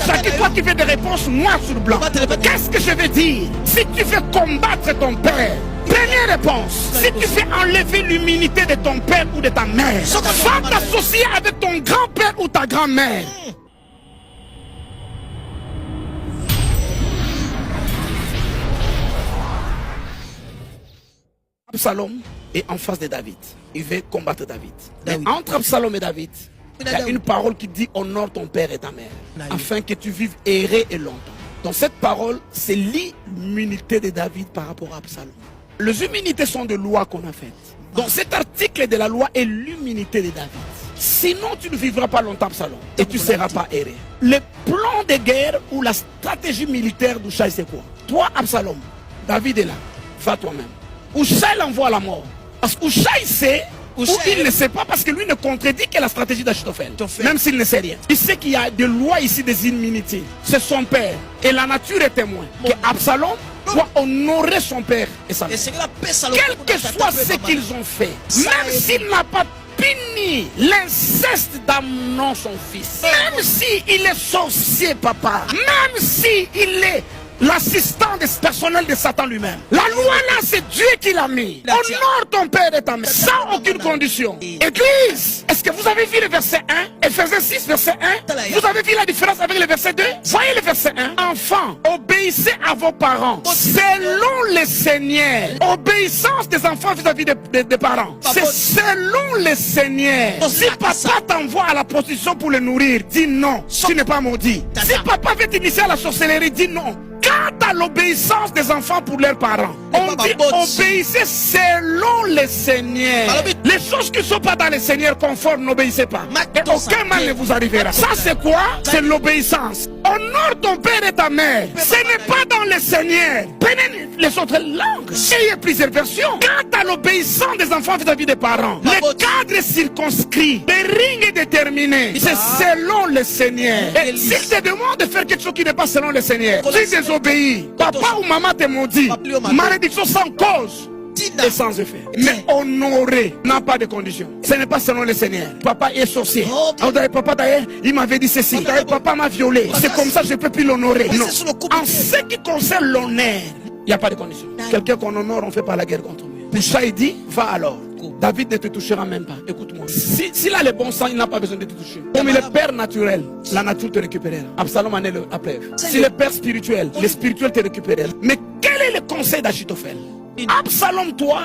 Jackie, toi qui fais des réponses noires sur blanc, qu'est-ce que je vais dire? Si tu fais combattre ton père, première réponse, si tu fais enlever l'humilité de ton père ou de ta mère, sans t'associer avec ton grand-père ou ta grand-mère. Absalom est en face de David. Il veut combattre David. Mais entre Absalom et David, il y a une parole qui dit honore ton père et ta mère, afin que tu vives erré et longtemps. Donc cette parole, c'est l'immunité de David par rapport à Absalom. Les immunités sont des lois qu'on a faites. Donc cet article de la loi est l'immunité de David. Sinon tu ne vivras pas longtemps Absalom et tu ne seras pas erré. Le plan de guerre ou la stratégie militaire d'Oushai c'est quoi? Toi Absalom, David est là, va toi-même. Oushai l'envoie à la mort. Parce qu'Oushai sait, ou il ne sait pas parce que lui ne contredit que la stratégie d'Achitophel. Même s'il ne sait rien. Il sait qu'il y a des lois ici des immunités. C'est son père. Et la nature est témoin. Que Absalom doit honorer son père et sa mère. Quel que soit ce qu'ils ont fait. Même s'il n'a pas puni l'inceste d'Amnon son fils. Même s'il est sorcier papa. Même s'il est l'assistant personnel de Satan lui-même. La loi là, c'est Dieu qui l'a mis. Honore ton père et ta mère, sans aucune condition. Église, est-ce que vous avez vu le verset 1? Ephésiens 6, verset 1. Vous avez vu la différence avec le verset 2? Voyez le verset 1. Enfants, obéissez à vos parents, selon le Seigneur. Obéissance des enfants vis-à-vis des parents. C'est selon le Seigneur. Si papa t'envoie à la prostitution pour le nourrir, dis non, tu n'es pas maudit. Si papa veut t'initier à la sorcellerie, dis non. Quant à l'obéissance des enfants pour leurs parents, on dit obéissez selon le Seigneur. Les choses qui ne sont pas dans le Seigneur conformes, n'obéissez pas. Et aucun mal ne vous arrivera. Ça c'est quoi? C'est l'obéissance. Honore ton père et ta mère. Ce n'est pas dans le Seigneur. Prenez les autres langues. Il y a plusieurs versions. Quant à l'obéissance des enfants vis-à-vis des parents, le cadre est circonscrit. Le ring est déterminé. C'est selon le Seigneur. Et s'il te demande de faire quelque chose qui n'est pas selon le Seigneur, si désobéis, papa ou maman te maudit, malédiction sans cause et sans effet. Mais honorer n'a pas de condition. Ce n'est pas selon le Seigneur. Papa est sorcier. Papa d'ailleurs, il m'avait dit ceci. Papa m'a violé. C'est comme ça que je ne peux plus l'honorer. Non. En ce qui concerne l'honneur, il n'y a pas de condition. Quelqu'un qu'on honore, on ne fait pas la guerre contre lui. Poucha dit, va alors. David ne te touchera même pas. Écoute-moi. S'il a le bon sang, il n'a pas besoin de te toucher. Comme il est père naturel, la nature te récupérera. Absalom en est la preuve. S'il est père spirituel, le spirituel te récupérera. Mais quel est le conseil d'Achitophel? Absalom, toi,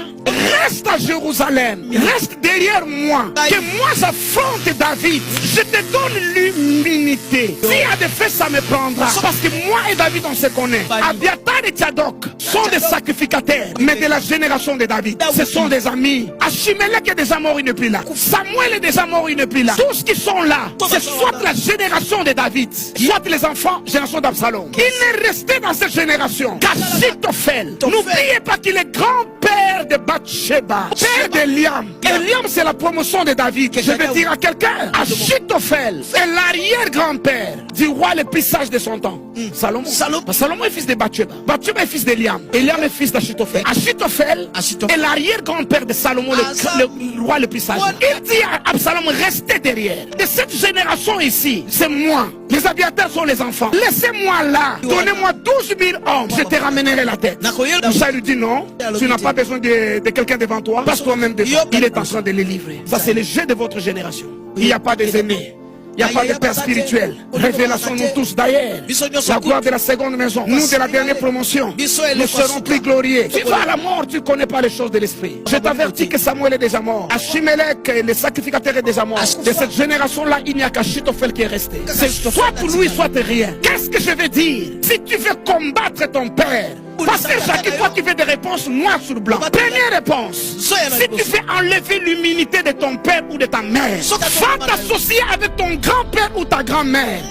reste à Jérusalem, reste derrière moi, que moi j'affronte David, je te donne l'humilité. S'il y a des faits, ça me prendra, parce que moi et David on se connaît. Abiatar et Tchadok sont des sacrificateurs, mais de la génération de David, ce sont des amis. Achimelech est déjà mort, il n'est plus là. Samuel est déjà mort, il n'est plus là. Tous qui sont là, c'est soit la génération de David, soit les enfants, génération d'Absalom. Il est resté dans cette génération qu'Achitophel, n'oubliez pas qu'il est grand-père de Bathsheba, père d'Eliam. Eliam c'est la promotion de David. Je vais dire à quelqu'un, Achitophel est l'arrière-grand-père du roi le plus sage de son temps, Salomon. Salomon est fils de Bathsheba. Bathsheba est fils d'Eliam. Eliam est fils d'Achitophel. Achitophel est l'arrière-grand-père de Salomon, le roi le plus sage. Il dit à Absalom, restez derrière. De cette génération ici, c'est moi. Les aviateurs sont les enfants. Laissez-moi là. Donnez-moi 12 000 hommes. Je te ramènerai la tête. Moussa lui dit non. Tu n'as pas besoin de quelqu'un devant toi. Passe toi-même devant. Il est en train de les livrer. Ça, c'est le jeu de votre génération. Il n'y a pas des aînés. Il n'y a pas de père spirituel. Révélation nous tous d'ailleurs. La gloire de la seconde maison. Nous de la dernière promotion. Nous serons plus glorieux. Tu vas à la mort, tu ne connais pas les choses de l'esprit. Je t'avertis que Samuel est déjà mort. Achimelech, le sacrificateur, est déjà mort. De cette génération-là, il n'y a qu'Achitophel qui est resté. C'est soit lui, soit rien. Qu'est-ce que je veux dire? Si tu veux combattre ton père, parce que chaque fois tu fais des réponses noires sur blanc. Première réponse, si tu fais enlever l'humilité de ton père ou de ta mère, va t'associer avec ton grand-père ou ta grand-mère.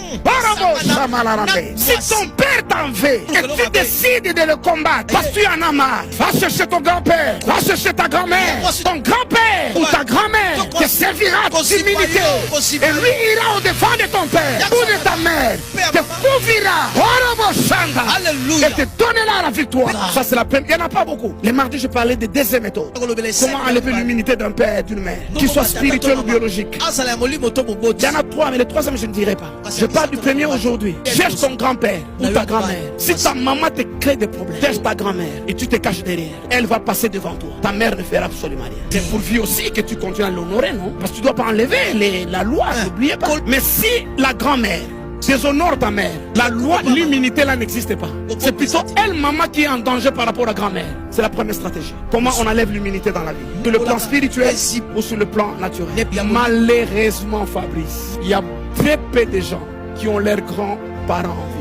Si ton père t'en veut et tu décides de le combattre parce que tu en as marre, va chercher ton grand-père, va chercher ta grand-mère. Ton grand-père ou ta grand-mère te servira d'humilité et lui ira au-devant de ton père ou de ta mère, te couvrira. Et te donner là la victoire. Ça c'est la première. Il n'y en a pas beaucoup. Les mardis, je parlais de deuxième méthode. Comment enlever l'humilité d'un père et d'une mère, qu'il soit spirituel ou biologique. Il y en a trois, mais le troisième, je ne dirai pas. Je parle du premier aujourd'hui. Cherche ton grand-père ou ta grand-mère. Si ta maman te crée des problèmes, cherche ta grand-mère et tu te caches derrière. Elle va passer devant toi. Ta mère ne fera absolument rien. C'est pourvu aussi que tu continues à l'honorer, non? Parce que tu ne dois pas enlever la loi, n'oubliez pas. Mais si la grand-mère déshonore ta mère, la loi, l'immunité là n'existe pas. C'est plutôt elle, maman, qui est en danger par rapport à grand-mère. C'est la première stratégie. Comment on enlève l'immunité dans la vie? Sur le plan spirituel ou sur le plan naturel? Malheureusement, Fabrice, il y a très peu de gens qui ont leurs grands-parents en vie.